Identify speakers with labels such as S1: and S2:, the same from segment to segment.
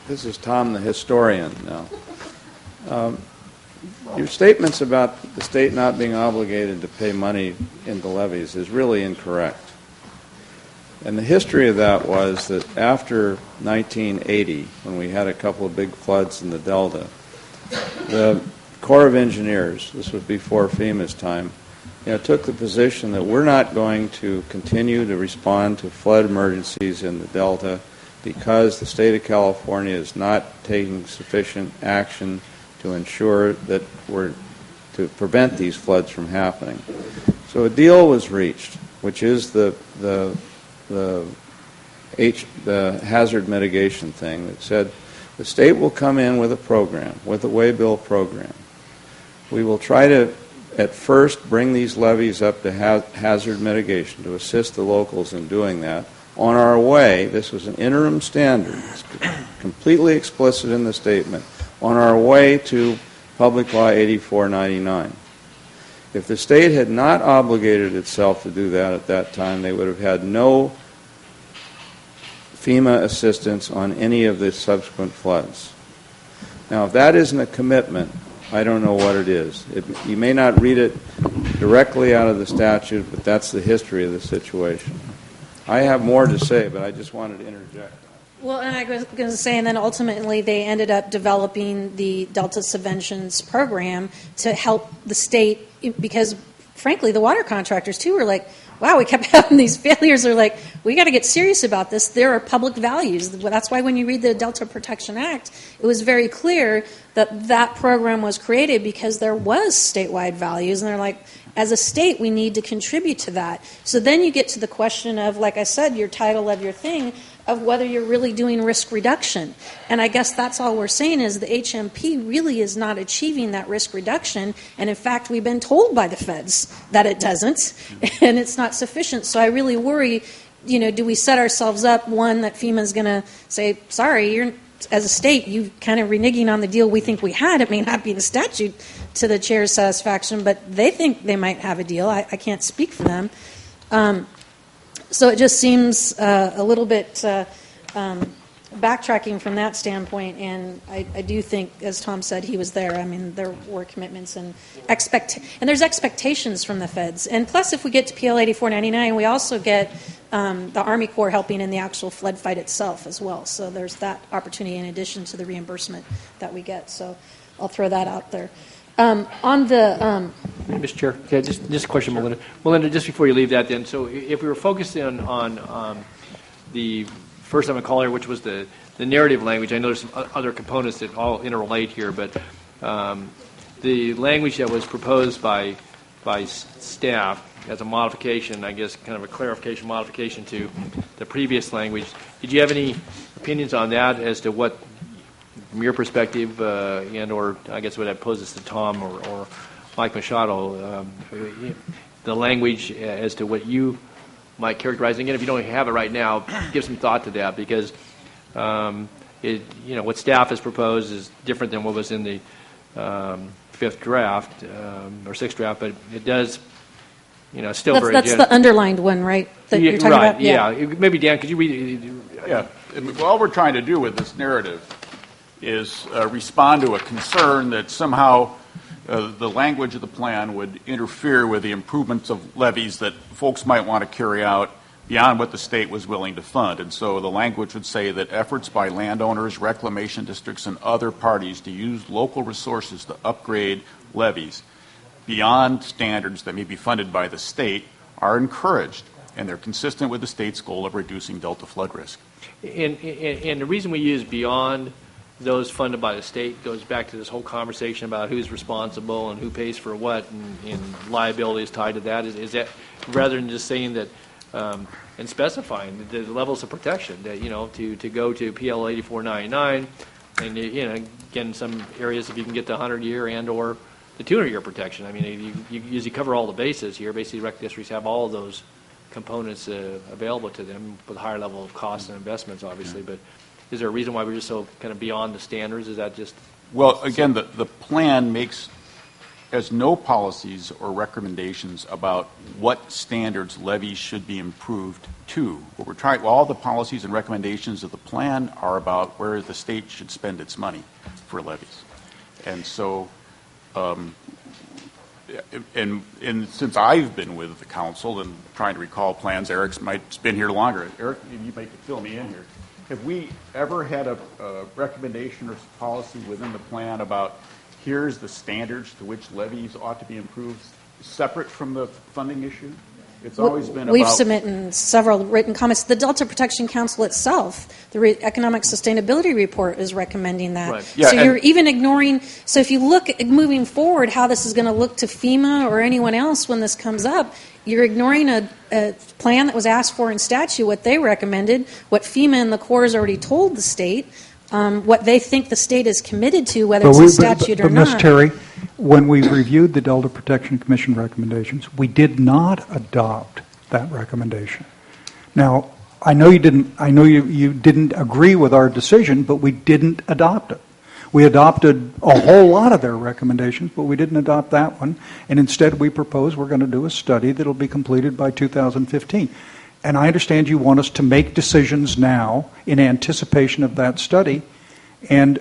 S1: This is Tom the historian now. Your statements about the state not being obligated to pay money into levies is really incorrect. And the history of that was that after 1980, when we had a couple of big floods in the Delta, the Corps of Engineers, this was before FEMA's time, took the position that we're not going to continue to respond to flood emergencies in the Delta because the state of California is not taking sufficient action to ensure that we're to prevent these floods from happening. So a deal was reached, which is the hazard mitigation thing that said the state will come in with a program, with a way bill program. We will try to at first bring these levies up to hazard mitigation to assist the locals in doing that. On our way, this was an interim standard, it's completely explicit in the statement, on our way to Public Law 8499. If the state had not obligated itself to do that at that time, they would have had no FEMA assistance on any of the subsequent floods. Now, if that isn't a commitment, I don't know what it is. You may not read it directly out of the statute, but that's the history of the situation. I have more to say, but I just wanted to interject.
S2: Well, and I was going to say, and then ultimately they ended up developing the Delta Subventions program to help the state, because frankly, the water contractors too were like, wow, we kept having these failures. They're like, we got to get serious about this. There are public values. That's why when you read the Delta Protection Act, it was very clear that that program was created because there was statewide values. And they're like, as a state, we need to contribute to that. So then you get to the question of, like I said, your title of your thing, of whether you're really doing risk reduction. And I guess that's all we're saying is the HMP really is not achieving that risk reduction. And in fact, we've been told by the feds that it doesn't, and it's not sufficient. So I really worry, do we set ourselves up, one, that FEMA's going to say, sorry, you're, as a state, you kind of reneging on the deal we think we had. It may not be the statute to the chair's satisfaction, but they think they might have a deal. I can't speak for them. So it just seems a little bit backtracking from that standpoint, and I do think, as Tom said, he was there. I mean, there were commitments and there's expectations from the feds. And plus, if we get to PL 8499, we also get the Army Corps helping in the actual flood fight itself as well. So there's that opportunity in addition to the reimbursement that we get. So I'll throw that out there. On the
S3: Mr. Chair, okay, just a question, Melinda. Melinda, just before you leave that, then, so if we were focusing on the first time I call here, which was the narrative language, I know there's some other components that all interrelate here, but the language that was proposed by staff as a modification, I guess, kind of a clarification modification to the previous language. Did you have any opinions on that as to what, from your perspective, and or I guess what I pose this to Tom or Mike Machado, the language as to what you might characterize? Again, if you don't have it right now, give some thought to that, because what staff has proposed is different than what was in the fifth draft or sixth draft, but it does, still
S2: that's,
S3: very.
S2: That's the underlined one, right? That you're talking
S3: right.
S2: About?
S3: Yeah. Maybe Dan, could you read?
S4: Yeah. All we're trying to do with this narrative is respond to a concern that somehow the language of the plan would interfere with the improvements of levees that folks might want to carry out beyond what the state was willing to fund. And so the language would say that efforts by landowners, reclamation districts, and other parties to use local resources to upgrade levees beyond standards that may be funded by the state are encouraged, and they're consistent with the state's goal of reducing delta flood risk.
S3: And the reason we use beyond those funded by the state goes back to this whole conversation about who's responsible and who pays for what, and liabilities tied to that. Is that rather than just saying that and specifying the levels of protection that to go to PL 8499, and again, in some areas if you can get the 100-year and or the 200-year protection. I mean, you usually cover all the bases here. Basically, rec districts have all of those components available to them with a higher level of costs and investments, obviously, but. Is there a reason why we're just so kind of beyond the standards? Is that just...
S4: Well, again, the plan makes has no policies or recommendations about what standards levies should be improved to. What we're trying, all the policies and recommendations of the plan are about where the state should spend its money for levies. And so, and since I've been with the council and trying to recall plans, Eric's been here longer. Eric, you might fill me in here. Have we ever had a recommendation or policy within the plan about here's the standards to which levies ought to be improved, separate from the funding issue? It's always been
S2: We've
S4: about...
S2: submitted several written comments. The Delta Protection Council itself, the Economic Sustainability Report, is recommending that.
S3: Right.
S4: Yeah,
S2: so you're even ignoring, so if you look at moving forward how this is going to look to FEMA or anyone else when this comes up, you're ignoring a plan that was asked for in statute, what they recommended, what FEMA and the Corps has already told the state, what they think the state is committed to, whether it's a statute or
S5: but
S2: not.
S5: Ms. Terry, when we reviewed the Delta Protection Commission recommendations, we did not adopt that recommendation. Now, I know you didn't agree with our decision, but we didn't adopt it. We adopted a whole lot of their recommendations, but we didn't adopt that one. And instead, we propose we're going to do a study that will be completed by 2015. And I understand you want us to make decisions now in anticipation of that study. And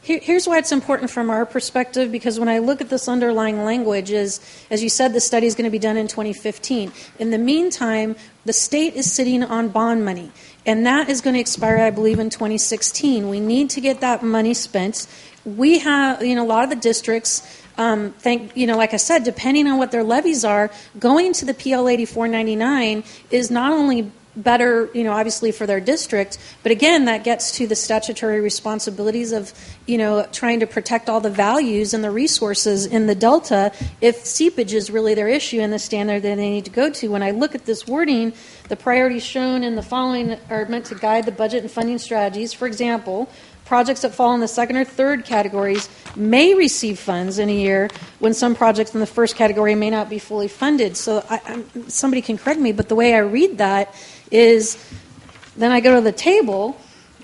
S2: Here's why it's important from our perspective, because when I look at this underlying language is, as you said, the study is going to be done in 2015. In the meantime, the state is sitting on bond money, and that is going to expire, I believe, in 2016. We need to get that money spent. We have, a lot of the districts, like I said, depending on what their levies are, going to the PL 8499 is not only better, obviously for their district, but again, that gets to the statutory responsibilities of, trying to protect all the values and the resources in the Delta if seepage is really their issue and the standard that they need to go to. When I look at this wording, the priorities shown in the following are meant to guide the budget and funding strategies. For example, projects that fall in the second or third categories may receive funds in a year when some projects in the first category may not be fully funded. So somebody can correct me, but the way I read that is then I go to the table.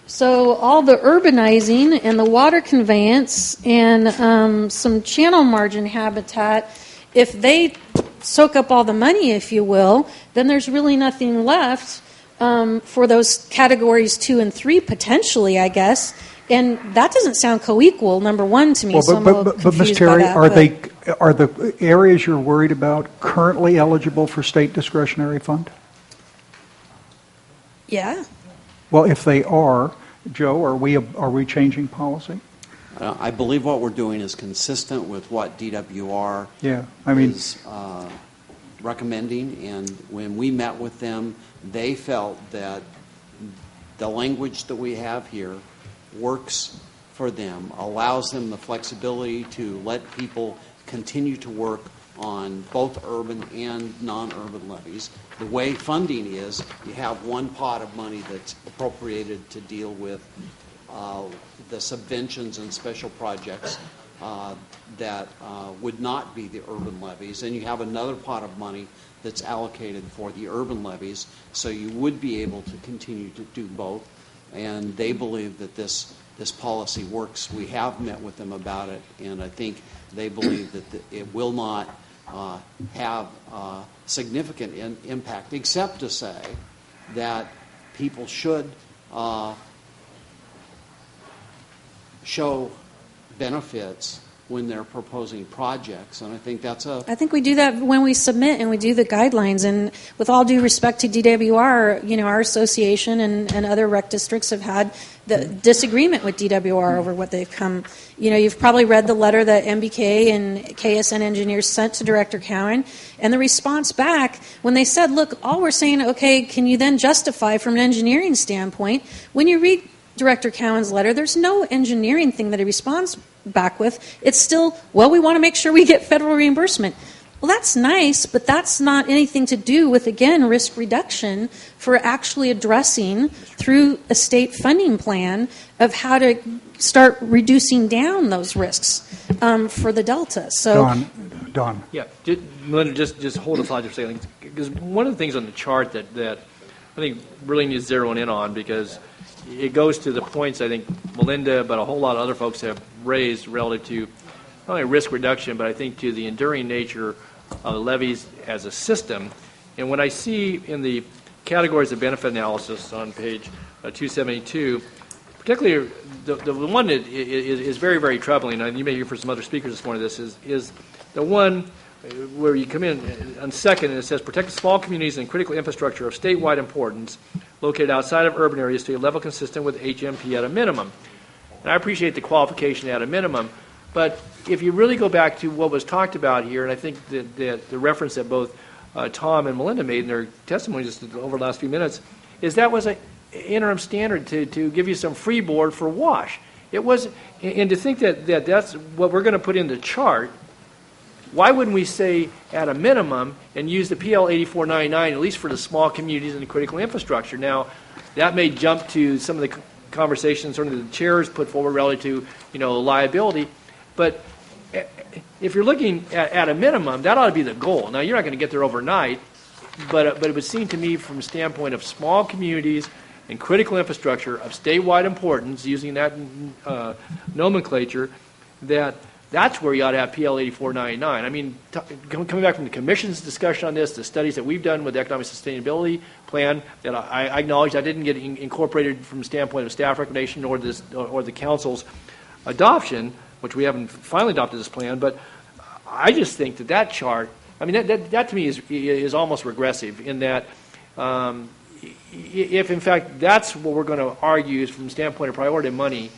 S2: So all the urbanizing and the water conveyance and some channel margin habitat, if they soak up all the money, if you will, then there's really nothing left for those categories 2 and 3 potentially, I guess. And that doesn't sound co-equal, number one, to me.
S5: well,
S2: So I'm a little
S5: but Ms.
S2: confused
S5: Terry,
S2: by that,
S5: are the areas you're worried about currently eligible for state discretionary fund?
S2: Yeah.
S5: Well, if they are, Joe, are we changing policy?
S6: I believe what we're doing is consistent with what DWR is recommending, and when we met with them, they felt that the language that we have here works for them, allows them the flexibility to let people continue to work on both urban and non-urban levies. The way funding is, you have one pot of money that's appropriated to deal with the subventions and special projects that would not be the urban levies, and you have another pot of money that's allocated for the urban levies, so you would be able to continue to do both. And they believe that this policy works. We have met with them about it, and I think they believe that it will not have significant impact, except to say that people should show benefits when they're proposing projects, and I think
S2: I think we do that when we submit and we do the guidelines. And with all due respect to DWR, our association and other rec districts have had the disagreement with DWR over what they've come. You've probably read the letter that MBK and KSN engineers sent to Director Cowan, and the response back when they said, look, all we're saying, okay, can you then justify from an engineering standpoint? When you read Director Cowan's letter, there's no engineering thing that he responds back with. It's still, well, we want to make sure we get federal reimbursement. Well, that's nice, but that's not anything to do with, again, risk reduction for actually addressing through a state funding plan of how to start reducing down those risks for the Delta. So,
S5: Don.
S3: Yeah, Melinda, just hold a thought for a second, because one of the things on the chart that I think really needs zeroing in on, because it goes to the points I think Melinda, but a whole lot of other folks have raised relative to not only risk reduction, but I think to the enduring nature of levies as a system. And when I see in the categories of benefit analysis on page 272, particularly the one that is very, very troubling, and you may hear from some other speakers this morning, this is the one where you come in on second, and it says, protect small communities and critical infrastructure of statewide importance located outside of urban areas to a level consistent with HMP at a minimum. And I appreciate the qualification at a minimum, but if you really go back to what was talked about here, and I think that the reference that both Tom and Melinda made in their testimonies over the last few minutes, is that was an interim standard to give you some free board for wash. It was, and to think that that's what we're going to put in the chart, why wouldn't we say at a minimum and use the PL 8499 at least for the small communities and the critical infrastructure? Now, that may jump to some of the conversations certainly the chairs put forward relative to liability, but if you're looking at a minimum, that ought to be the goal. Now, you're not going to get there overnight, but it would seem to me from the standpoint of small communities and critical infrastructure of statewide importance, using that nomenclature, that's where you ought to have PL 8499. I mean, coming back from the Commission's discussion on this, the studies that we've done with the Economic Sustainability Plan, that I acknowledge I didn't get incorporated from the standpoint of staff recommendation or the Council's adoption, which we haven't finally adopted this plan, but I just think that chart, I mean, that to me is almost regressive in that if in fact that's what we're going to argue is from the standpoint of priority of money,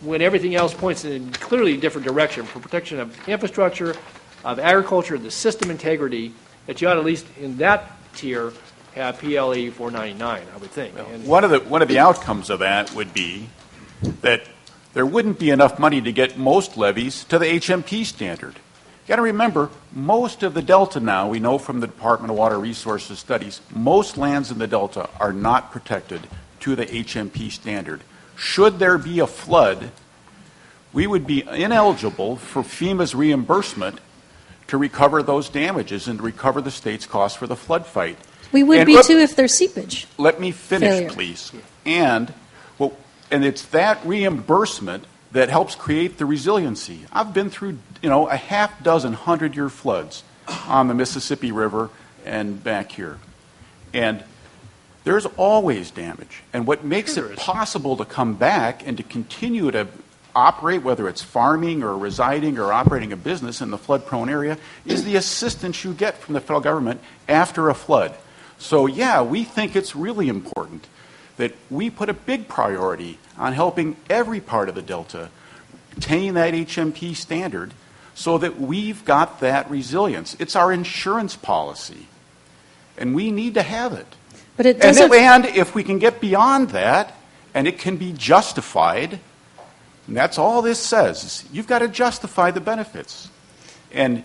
S3: when everything else points in clearly a different direction for protection of infrastructure, of agriculture, the system integrity, that you ought to at least in that tier have PL 8499, I would think. And
S4: one of the outcomes of that would be that there wouldn't be enough money to get most levies to the HMP standard. You got to remember, most of the Delta now, we know from the Department of Water Resources studies, most lands in the Delta are not protected to the HMP standard. Should there be a flood, we would be ineligible for FEMA's reimbursement to recover those damages and to recover the state's cost for the flood fight.
S2: We would be too if there's seepage.
S4: Let me finish,
S2: failure.
S4: Please. And it's that reimbursement that helps create the resiliency. I've been through, a half dozen 100-year floods on the Mississippi River and back here. And there's always damage. And what makes it possible to come back and to continue to operate, whether it's farming or residing or operating a business in the flood-prone area, is the assistance you get from the federal government after a flood. So, yeah, we think it's really important that we put a big priority on helping every part of the Delta attain that HMP standard so that we've got that resilience. It's our insurance policy, and we need to have it.
S2: But it doesn't.
S4: And if we can get beyond that, and it can be justified, and that's all this says, you've got to justify the benefits. And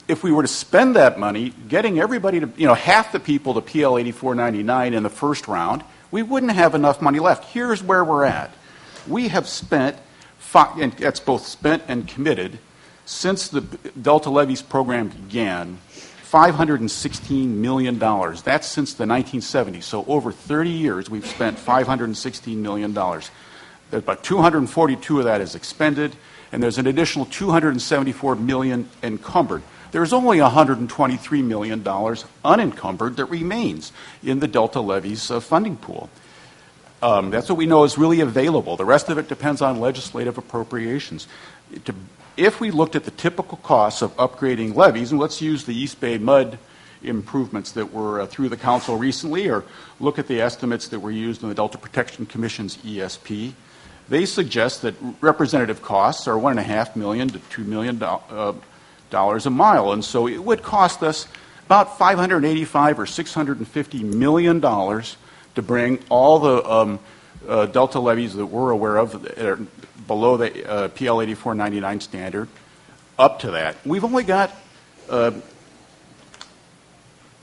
S4: if we were to spend that money, getting everybody to, half the people to PL 8499 in the first round, we wouldn't have enough money left. Here's where we're at. We have spent, and that's both spent and committed, since the Delta Levies program began, $516 million. That's since the 1970s. So over 30 years, we've spent $516 million. There's about 242 of that is expended, and there's an additional $274 million encumbered. There's only $123 million unencumbered that remains in the Delta Levies funding pool. That's what we know is really available. The rest of it depends on legislative appropriations. If we looked at the typical costs of upgrading levees, and let's use the East Bay mud improvements that were through the council recently, or look at the estimates that were used in the Delta Protection Commission's ESP, they suggest that representative costs are $1.5 million to $2 million a mile, and so it would cost us about $585 or $650 million to bring all the Delta levies that we're aware of that are below the PL 8499 standard up to that. We've only got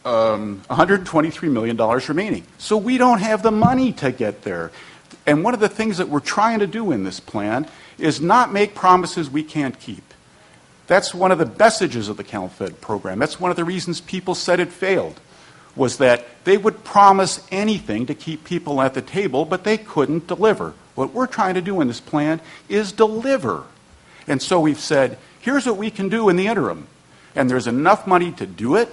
S4: $123 million remaining. So we don't have the money to get there. And one of the things that we're trying to do in this plan is not make promises we can't keep. That's one of the messages of the CalFed program. That's one of the reasons people said it failed, was that they would promise anything to keep people at the table, but they couldn't deliver. What we're trying to do in this plan is deliver. And so we've said, here's what we can do in the interim. And there's enough money to do it.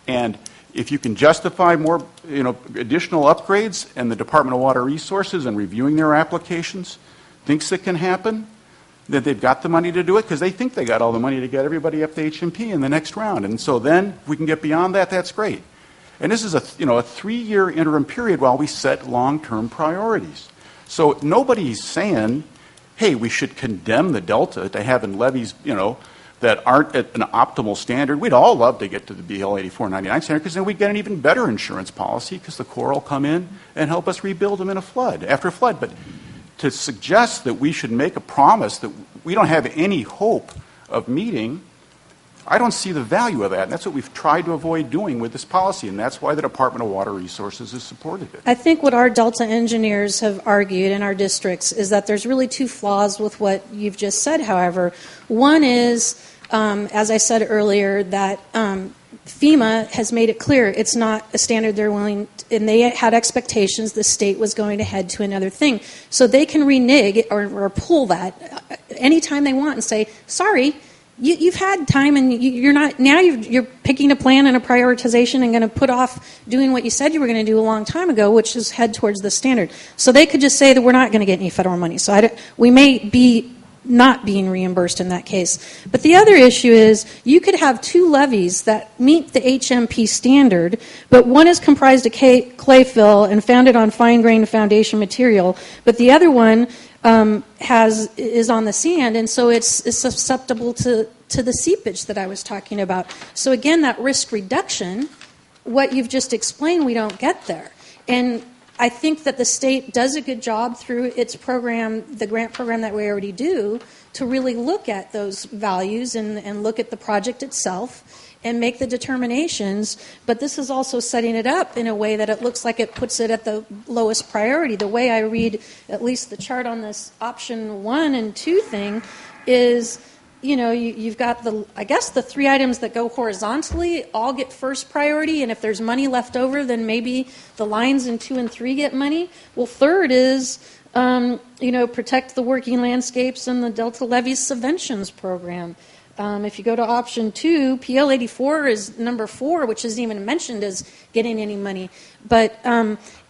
S4: And if you can justify more, additional upgrades, and the Department of Water Resources and reviewing their applications thinks it can happen, that they've got the money to do it, because they think they got all the money to get everybody up to HMP in the next round. And so then, if we can get beyond that, that's great. And this is a 3-year interim period while we set long-term priorities. So nobody's saying, hey, we should condemn the Delta to having levees, that aren't at an optimal standard. We'd all love to get to the BL 8499 standard, because then we'd get an even better insurance policy, because the Corps will come in and help us rebuild them after a flood. But to suggest that we should make a promise that we don't have any hope of meeting, I don't see the value of that. And that's what we've tried to avoid doing with this policy, and that's why the Department of Water Resources has supported it.
S2: I think what our Delta engineers have argued in our districts is that there's really two flaws with what you've just said, however. One is, as I said earlier, that FEMA has made it clear it's not a standard they're willing to, and they had expectations the state was going to head to another thing. So they can renege or pull that anytime they want and say, sorry, you've had time, and you're not now. You're picking a plan and a prioritization and going to put off doing what you said you were going to do a long time ago, which is head towards the standard. So they could just say that we're not going to get any federal money. So we may be not being reimbursed in that case. But the other issue is you could have two levees that meet the HMP standard, but one is comprised of clay fill and founded on fine-grained foundation material, but the other one is on the sand, and so it's susceptible to the seepage that I was talking about. So again, that risk reduction, what you've just explained, we don't get there. And I think that the state does a good job through its program, the grant program that we already do, to really look at those values and look at the project itself and make the determinations. But this is also setting it up in a way that it looks like it puts it at the lowest priority. The way I read at least the chart on this option 1 and 2 thing is, you've got the 3 items that go horizontally all get first priority, and if there's money left over, then maybe the lines in 2 and 3 get money. Well, third is, protect the working landscapes and the Delta Levee Subventions Program. If you go to option 2, PL 84 is number 4, which isn't even mentioned as getting any money. But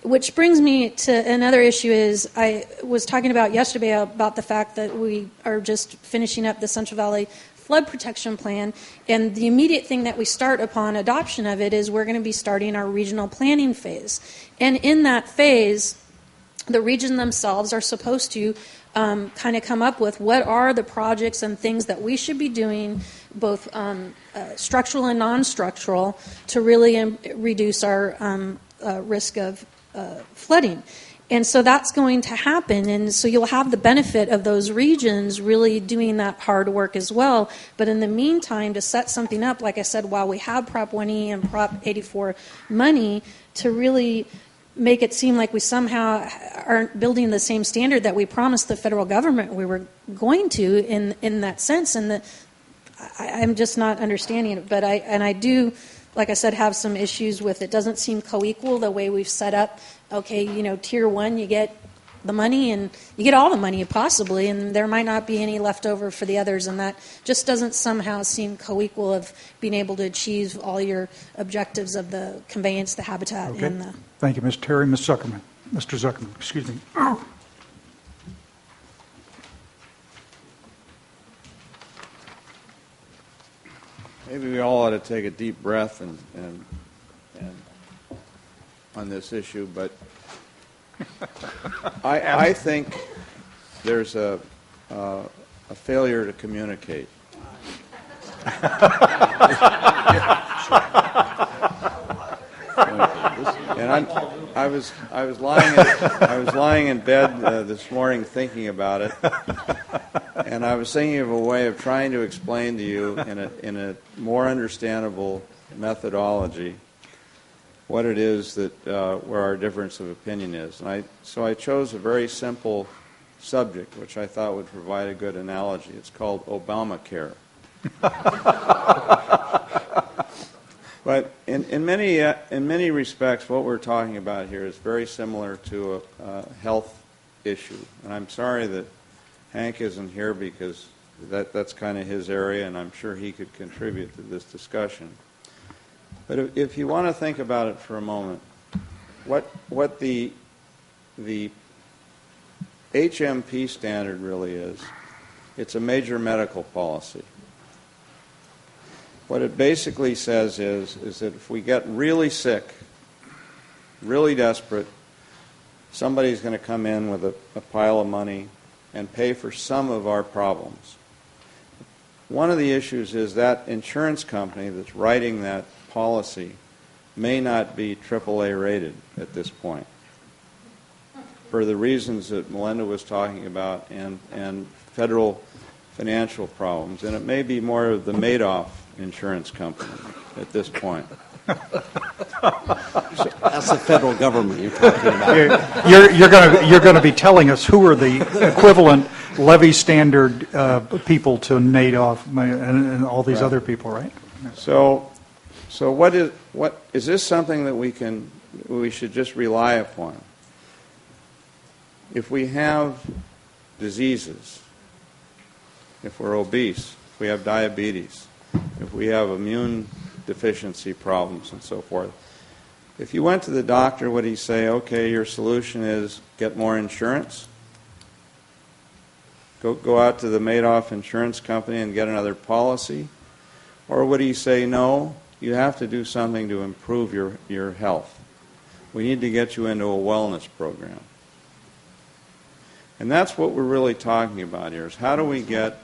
S2: which brings me to another issue is I was talking about yesterday about the fact that we are just finishing up the Central Valley Flood Protection Plan, and the immediate thing that we start upon adoption of it is we're going to be starting our regional planning phase. And in that phase, the region themselves are supposed to kind of come up with what are the projects and things that we should be doing, both structural and non-structural, to really reduce our risk of flooding. And so that's going to happen, and so you'll have the benefit of those regions really doing that hard work as well. But in the meantime, to set something up, like I said, while we have Prop 1E and Prop 84 money, to really make it seem like we somehow aren't building the same standard that we promised the federal government we were going to in that sense. And I'm just not understanding it. But I do, like I said, have some issues with it. Doesn't seem co-equal the way we've set up. Okay, tier 1, you get the money, and you get all the money possibly, and there might not be any left over for the others, and that just doesn't somehow seem co-equal of being able to achieve all your objectives of the conveyance, the habitat,
S5: okay.
S2: and the...
S5: Thank you, Ms. Terry. Mr. Zuckerman, excuse me.
S1: Maybe we all ought to take a deep breath and on this issue, but I think there's a failure to communicate. And I was lying in bed this morning thinking about it, and I was thinking of a way of trying to explain to you in a more understandable methodology what it is that where our difference of opinion is. And so I chose a very simple subject, which I thought would provide a good analogy. It's called Obamacare. But in many respects, what we're talking about here is very similar to a health issue. And I'm sorry that Hank isn't here because That's kind of his area, and I'm sure he could contribute to this discussion. But if you want to think about it for a moment, what the HMP standard really is, it's a major medical policy. What it basically says is that if we get really sick, really desperate, somebody's going to come in with a pile of money and pay for some of our problems. One of the issues is that insurance company that's writing that policy may not be AAA rated at this point for the reasons that Melinda was talking about and federal financial problems. And it may be more of the Madoff insurance company at this point.
S6: That's the federal government you're talking about.
S5: You're going to be telling us who are the equivalent levy standard people to Madoff and all these other people, right?
S1: So what is this something that we should just rely upon? If we have diseases, if we're obese, if we have diabetes, if we have immune deficiency problems and so forth, if you went to the doctor, would he say, okay, your solution is get more insurance? Go out to the Madoff insurance company and get another policy? Or would he say, no, you have to do something to improve your health. We need to get you into a wellness program. And that's what we're really talking about here, is how do we get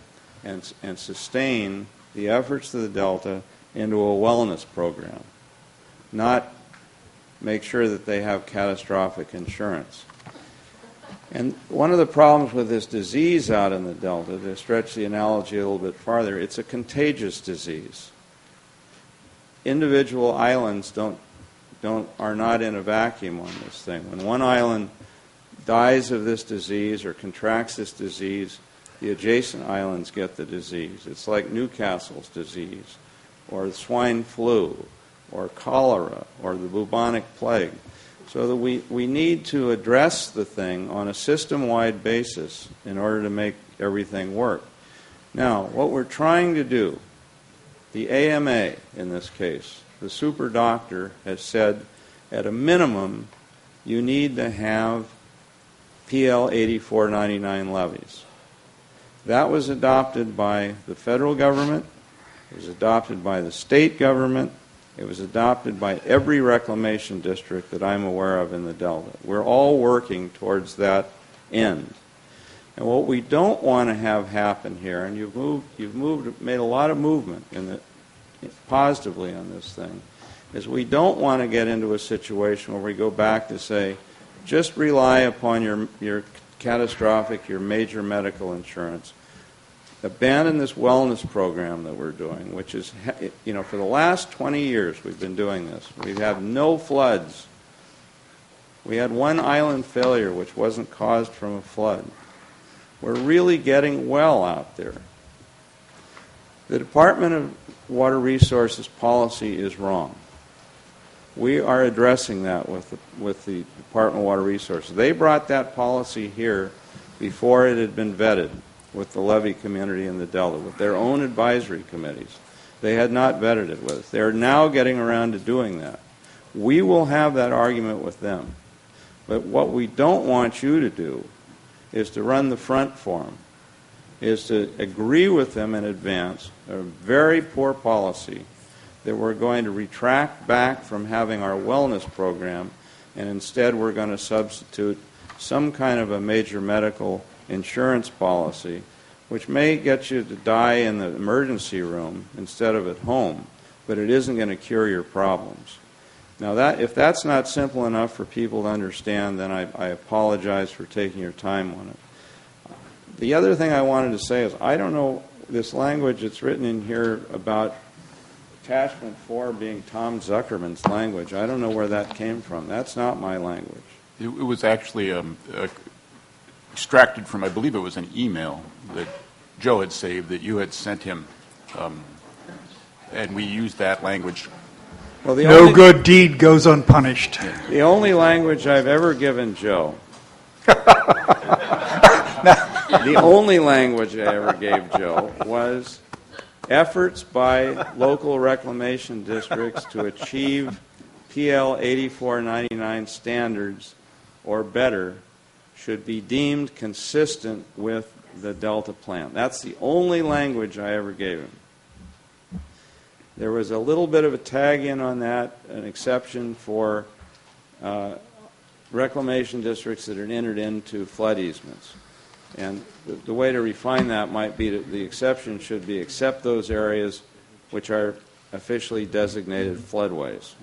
S1: and sustain the efforts of the Delta into a wellness program, not make sure that they have catastrophic insurance. And one of the problems with this disease out in the Delta, to stretch the analogy a little bit farther, it's a contagious disease. Individual islands are not in a vacuum on this thing. When one island dies of this disease or contracts this disease, the adjacent islands get the disease. It's like Newcastle's disease, or swine flu, or cholera, or the bubonic plague. So that we need to address the thing on a system-wide basis in order to make everything work. Now, what we're trying to do, the AMA in this case, the super doctor has said, at a minimum, you need to have PL 8499 levies. That was adopted by the federal government. It was adopted by the state government. It was adopted by every reclamation district that I'm aware of in the Delta. We're all working towards that end. And what we don't want to have happen here, and you've made a lot of movement positively on this thing, is we don't want to get into a situation where we go back to say, just rely upon your catastrophic, your major medical insurance. Abandon this wellness program that we're doing, which is, for the last 20 years we've been doing this. We've had no floods. We had one island failure which wasn't caused from a flood. We're really getting well out there. The Department of Water Resources policy is wrong. We are addressing that with the Department of Water Resources. They brought that policy here before it had been vetted with the levee community in the Delta, with their own advisory committees. They had not vetted it with us. They're now getting around to doing that. We will have that argument with them. But what we don't want you to do is to run the front for them, is to agree with them in advance, a very poor policy, that we're going to retract back from having our wellness program, and instead we're going to substitute some kind of a major medical insurance policy, which may get you to die in the emergency room instead of at home, but it isn't going to cure your problems. Now, if that's not simple enough for people to understand, then I apologize for taking your time on it. The other thing I wanted to say is, I don't know this language that's written in here about Attachment 4 being Tom Zuckerman's language. I don't know where that came from. That's not my language.
S4: It was actually extracted from, I believe it was an email that Joe had saved that you had sent him, and we used that language.
S1: Well,
S5: no good deed goes unpunished.
S1: The only language I've ever given Joe The only language I ever gave Joe was efforts by local reclamation districts to achieve PL 8499 standards or better should be deemed consistent with the Delta plan. That's the only language I ever gave him. There was a little bit of a tag in on that, an exception for reclamation districts that are entered into flood easements. And the way to refine that might be that the exception should be except those areas which are officially designated floodways.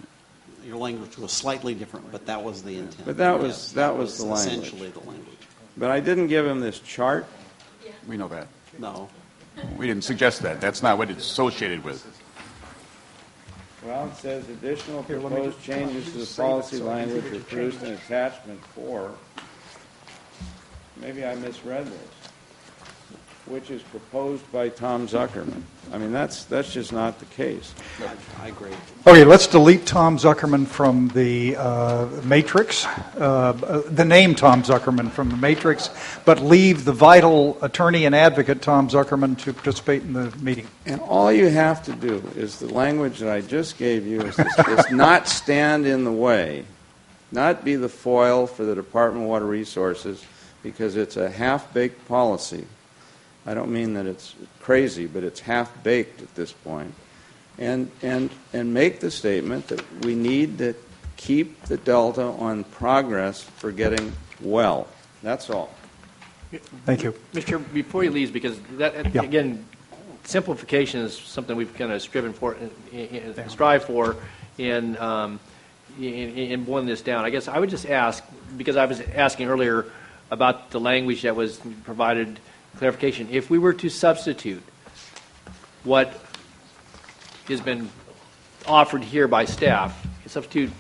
S6: Your language was slightly different, but that was the intent.
S1: But that was the language.
S6: Essentially the language.
S1: But I didn't give him this chart.
S4: We know that.
S6: No.
S4: We didn't suggest that. That's not what it's associated with.
S1: Well, it says additional proposed changes to the policy language are produced in attachment 4. Maybe I misread this. Which is proposed by Tom Zuckerman. I mean, that's just not the case.
S6: I agree.
S5: Okay, let's delete Tom Zuckerman from the matrix, the name Tom Zuckerman from the matrix, but leave the vital attorney and advocate Tom Zuckerman to participate in the meeting.
S1: And all you have to do is the language that I just gave you is not stand in the way, not be the foil for the Department of Water Resources, because it's a half-baked policy. I don't mean that it's crazy, but it's half-baked at this point. And make the statement that we need to keep the Delta on progress for getting well. That's all.
S5: Thank you.
S3: Mr. Chair, before he leaves, because that, again, simplification is something we've kind of striven for, strive for in boiling this down. I guess I would just ask, because I was asking earlier about the language that was provided, clarification. If we were to substitute what has been offered here by staff, substitute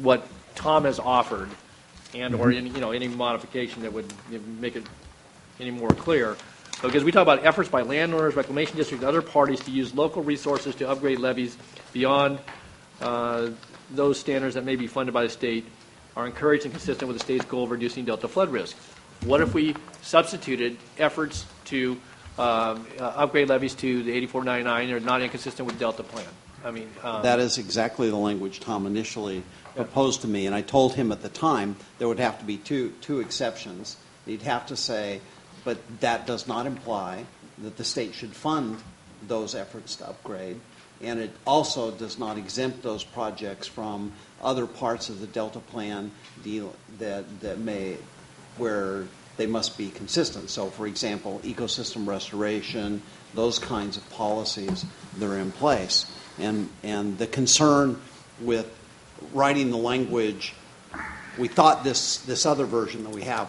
S3: what Tom has offered, and or any modification that would make it any more clear, because we talk about efforts by landowners, reclamation districts, and other parties to use local resources to upgrade levees beyond those standards that may be funded by the state are encouraged and consistent with the state's goal of reducing Delta flood risk. What if we substituted efforts to upgrade levees to the 8499 are not inconsistent with Delta plan? I mean,
S6: that is exactly the language Tom initially proposed to me, and I told him at the time there would have to be two exceptions. He'd have to say, but that does not imply that the state should fund those efforts to upgrade, and it also does not exempt those projects from other parts of the Delta plan deal that may, where they must be consistent. So, for example, ecosystem restoration, those kinds of policies that are in place. And the concern with writing the language, we thought this other version that we have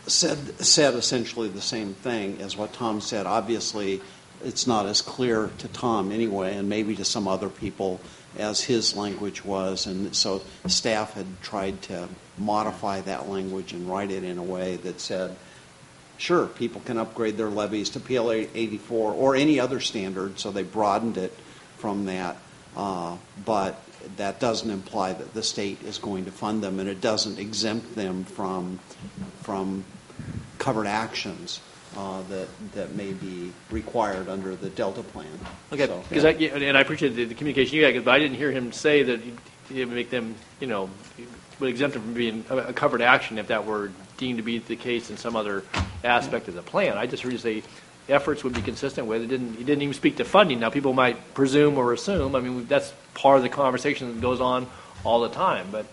S6: said essentially the same thing as what Tom said. Obviously, it's not as clear to Tom anyway, and maybe to some other people as his language was. And so staff had tried to modify that language and write it in a way that said, sure, people can upgrade their levees to PL 84 or any other standard, so they broadened it from that, but that doesn't imply that the state is going to fund them, and it doesn't exempt them from covered actions that may be required under the Delta plan.
S3: Okay, because and I appreciate the communication you had, but I didn't hear him say that it would make them, would exempt them from being a covered action if that were deemed to be the case in some other aspect of the plan. I just heard you say efforts would be consistent with it. He didn't even speak to funding. Now, people might presume or assume. I mean, that's part of the conversation that goes on all the time. But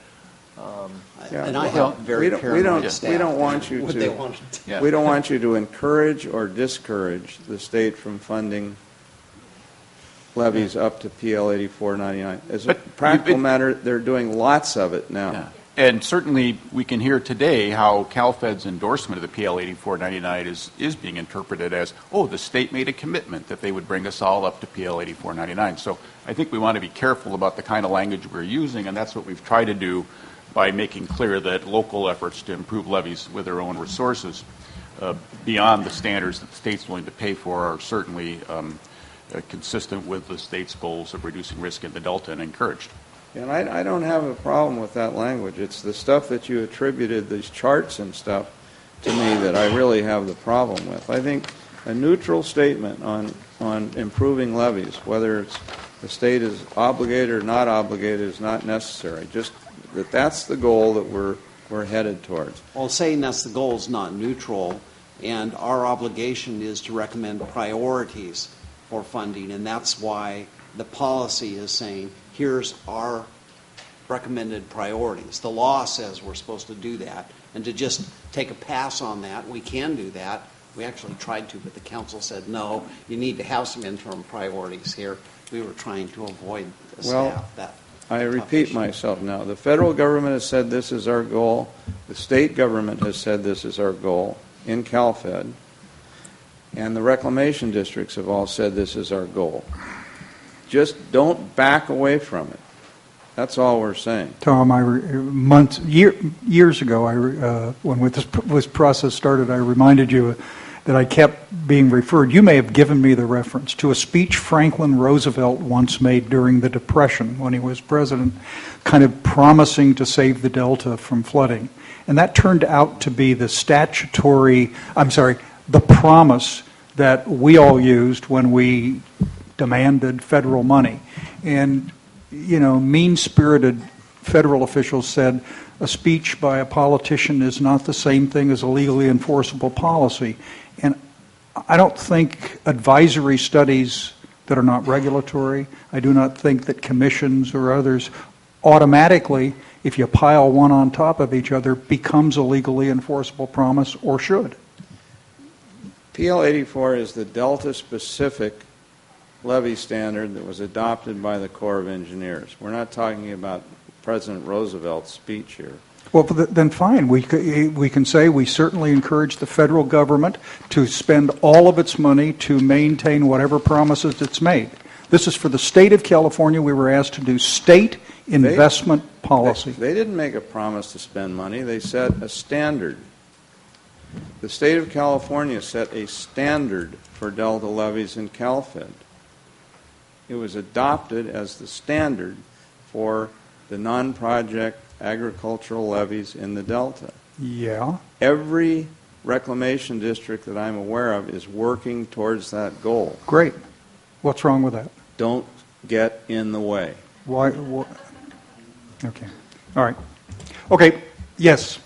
S6: and I have very paranoid staff.
S1: We don't want you we don't want you to encourage or discourage the state from funding levies up to PL 8499. As a practical matter, they're doing lots of it now.
S4: Yeah. And certainly we can hear today how CalFed's endorsement of the PL 8499 is being interpreted as, the state made a commitment that they would bring us all up to PL 8499. So I think we want to be careful about the kind of language we're using, and that's what we've tried to do by making clear that local efforts to improve levees with their own resources beyond the standards that the state's willing to pay for are certainly consistent with the state's goals of reducing risk in the Delta and encouraged.
S1: And I don't have a problem with that language. It's the stuff that you attributed, these charts and stuff, to me that I really have the problem with. I think a neutral statement on improving levies, whether it's the state is obligated or not obligated, is not necessary. Just that's the goal that we're headed towards.
S6: Well, saying that's the goal is not neutral, and our obligation is to recommend priorities for funding, and that's why the policy is saying, here's our recommended priorities. The law says we're supposed to do that, and to just take a pass on that, we can do that. We actually tried to, but the council said, no, you need to have some interim priorities here. We were trying to avoid the staff that.
S1: I repeat myself now. The federal government has said this is our goal. The state government has said this is our goal in CalFed. And the reclamation districts have all said this is our goal. Just don't back away from it. That's all we're saying.
S5: Tom, years ago, when this process started, I reminded you that I kept being referred. You may have given me the reference to a speech Franklin Roosevelt once made during the Depression when he was president, kind of promising to save the Delta from flooding. And that turned out to be the promise that we all used when we demanded federal money. And mean-spirited federal officials said a speech by a politician is not the same thing as a legally enforceable policy. And I don't think advisory studies that are not regulatory, I do not think that commissions or others automatically, if you pile one on top of each other, becomes a legally enforceable promise or should.
S1: PL 84 is the Delta-specific levy standard that was adopted by the Corps of Engineers. We're not talking about President Roosevelt's speech here.
S5: Well, then fine. We can say we certainly encourage the federal government to spend all of its money to maintain whatever promises it's made. This is for the state of California. We were asked to do state investment policy.
S1: They didn't make a promise to spend money. They set a standard. The state of California set a standard for Delta levies in CalFed. It was adopted as the standard for the non-project agricultural levies in the Delta.
S5: Yeah.
S1: Every reclamation district that I'm aware of is working towards that goal.
S5: Great. What's wrong with that?
S1: Don't get in the way.
S5: Why? Okay. All right. Okay. Yes.